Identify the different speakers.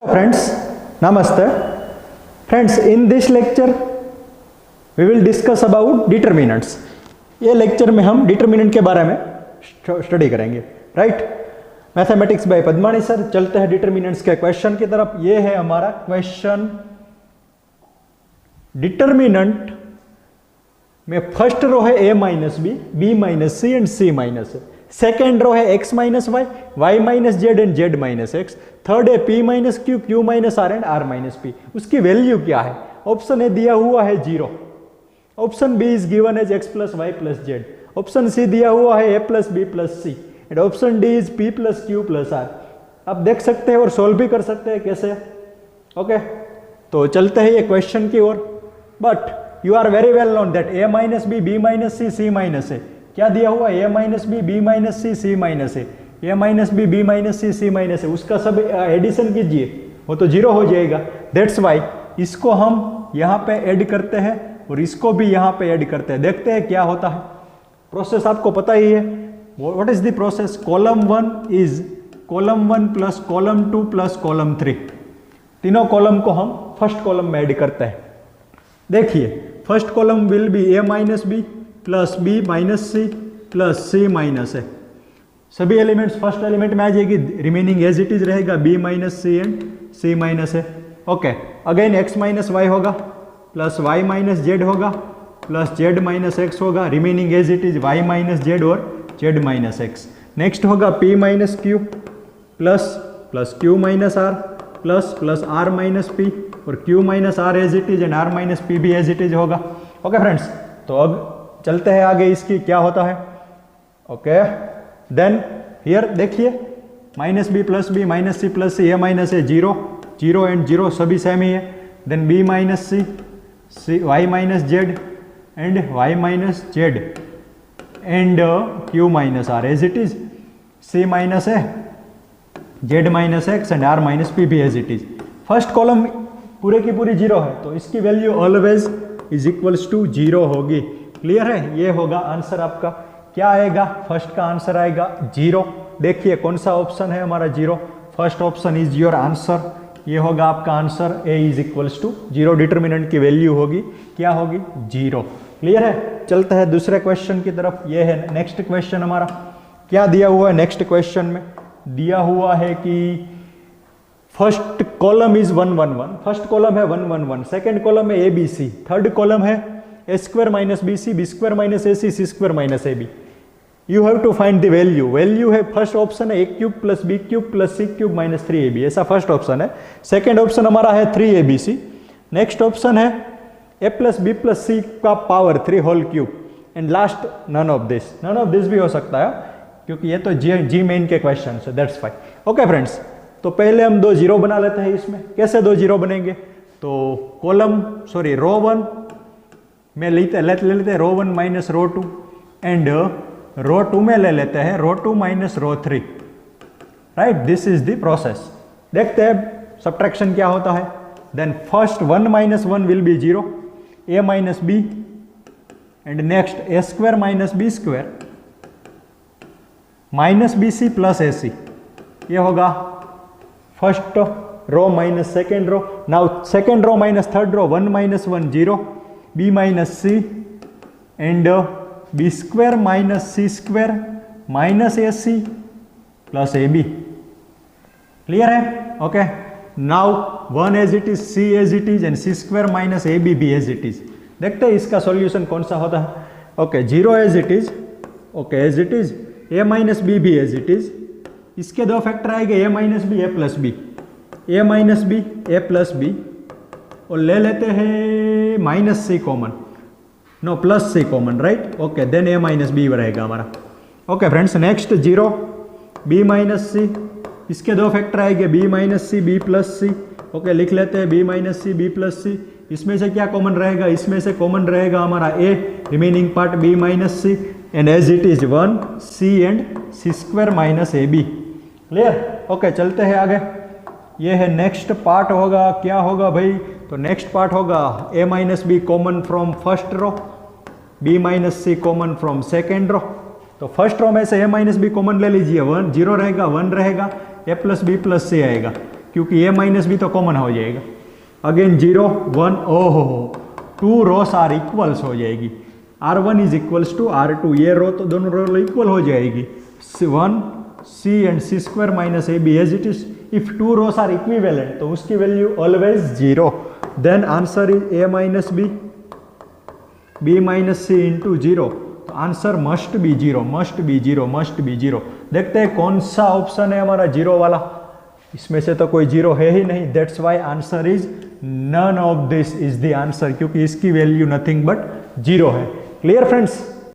Speaker 1: Friends, namaste. Friends, in this lecture we will discuss about determinants. ये lecture में हम determinant के बारे में स्टडी करेंगे, right? Mathematics by Padmani sir. चलते हैं डिटर्मिनेंट्स के क्वेश्चन की तरफ। ये है हमारा क्वेश्चन। डिटर्मिनेंट में फर्स्ट रो है a minus B minus C and C minus है। सेकेंड रो है x minus y minus z and z minus x. Third है p minus q minus r and r minus p. उसकी value क्या है? Option A दिया हुआ है 0। Option B is given as x plus y plus z. Option C दिया हुआ है a plus B plus c and option D is p plus q plus r. आप देख सकते हैं और सोल्व भी कर सकते हैं कैसे। ओके, तो चलते हैं ये क्वेश्चन की ओर। But you are very well known that a minus B minus C minus है। क्या दिया हुआ? a minus B minus C minus है। a minus B minus C minus है। उसका सब एडिशन कीजिए, वो तो 0 हो जाएगा। दैट्स वाई इसको हम यहाँ पे ऐड करते हैं और इसको भी यहाँ पे ऐड करते हैं। देखते हैं क्या होता है। प्रोसेस आपको पता ही है। What is the process? Column 1 is column 1 plus column 2 plus column 3। तीनों कॉलम को हम फर्स्ट कॉलम में ऐड करते हैं। देखिए, first column will be a minus B plus B minus C plus C minus है। सभी एलिमेंट्स फर्स्ट एलिमेंट में आ जाएगी। रिमेनिंग एज इट इज रहेगा b minus C and C minus है। Okay, again x minus Y होगा plus y minus Z होगा plus z minus X होगा। Remaining as it is y minus Z और z minus X. Next होगा p minus Q plus q minus r plus r minus p और q minus r as it is and r minus P भी as it is होगा। Okay friends, तो अब चलते हैं आगे। इसकी क्या होता है? ओके, देन हियर देखिए, minus B minus c a minus है 0 एंड 0 सभी सेम ही है। Then b minus c y minus z and y minus z and q minus r as it is. c minus है z minus X and r minus P भी as it is. First column पूरे की पूरी 0 है, तो इसकी value always is equals to 0 होगी। Clear है? ये होगा आंसर आपका। क्या आएगा? फर्स्ट का आंसर आएगा 0। देखिए कौन सा ऑप्शन है हमारा 0। First option is your answer. ये होगा आपका answer. a is equals to 0। Determinant की वैल्यू होगी क्या? होगी 0। क्लियर है? चलते हैं दूसरे क्वेश्चन की तरफ। ये है नेक्स्ट क्वेश्चन हमारा। क्या दिया हुआ है नेक्स्ट क्वेश्चन में? दिया हुआ है कि first column is 1 1 1। First column है 1 1 1। सेकेंड कॉलम है ABC। थर्ड कॉलम है a square minus BC, b square minus AC, c square minus AB। You have to find the value. Value है, first option है a cube plus b cube plus c cube minus 3ab। ऐसा first option है। Second option हमारा है 3abc। Next option है a plus b plus c का power 3 whole cube and last none of this. None of this भी हो सकता है क्योंकि ये तो जी मेन के क्वेश्चन है। That's fine. ओके फ्रेंड्स, तो पहले हम 2 0 बना लेते हैं इसमें। कैसे 2 0 बनेंगे? तो रो 1 में ले लेते हैं रो 1 माइनस रो 2 एंड रो 2 में ले लेते हैं row 2 minus row 3। Right, this is the process. देखते हैं सब्ट्रैक्शन क्या होता है। Then first 1 minus 1 will be 0, a minus B and next a square minus B square minus B C plus A C. ये होगा first row minus second row. Now second row minus third row 1 minus 1 0, b minus C and b square minus C square minus A C plus A B. Clear है? Okay, now 1 as it is, c as it is and c square minus A B भी as it is. देखते हैं इसका solution कौन सा होता है। Okay, 0 as it is. Okay, as it is. a minus B भी एज इट इज। इसके 2 फैक्टर आएंगे a minus B a plus B, a minus B a plus B और ले लेते हैं minus C common, no plus C common. Right, okay, then a minus B रहेगा हमारा। Okay friends, next 0 b minus C. इसके 2 factor आएंगे b minus C b plus C. Okay, लिख लेते हैं b minus C b plus C. इसमें से क्या कॉमन रहेगा? इसमें से कॉमन रहेगा हमारा a, remaining part b minus C and as it is 1 c and c square minus A B. Clear? Okay, चलते हैं आगे। ये है नेक्स्ट पार्ट होगा। क्या होगा भाई? तो नेक्स्ट पार्ट होगा a minus b common from first row, b minus C common from second row. तो फर्स्ट रो में से a माइनस बी कॉमन ले लीजिए। 1 0 रहेगा, 1 रहेगा, a प्लस बी प्लस सी आएगा क्योंकि a माइनस बी तो कॉमन हो जाएगा। अगेन 0 1, ओहो 2 रोस आर इक्वल्स हो जाएगी। R1 is equals to R2, ये रो तो दोनों रो इक्वल हो जाएगी। 1 C and C square minus AB as it is. If 2 rows are equivalent तो उसकी value always 0। Then answer is A minus b, B minus C into 0। तो answer must be 0, must be 0, must be 0। देखते हैं कौन सा option है हमारा 0 वाला। इसमें से तो कोई 0 है ही नहीं। That's why answer is none of this is the answer, क्योंकि इसकी वैल्यू नथिंग बट 0 है। Clear friends?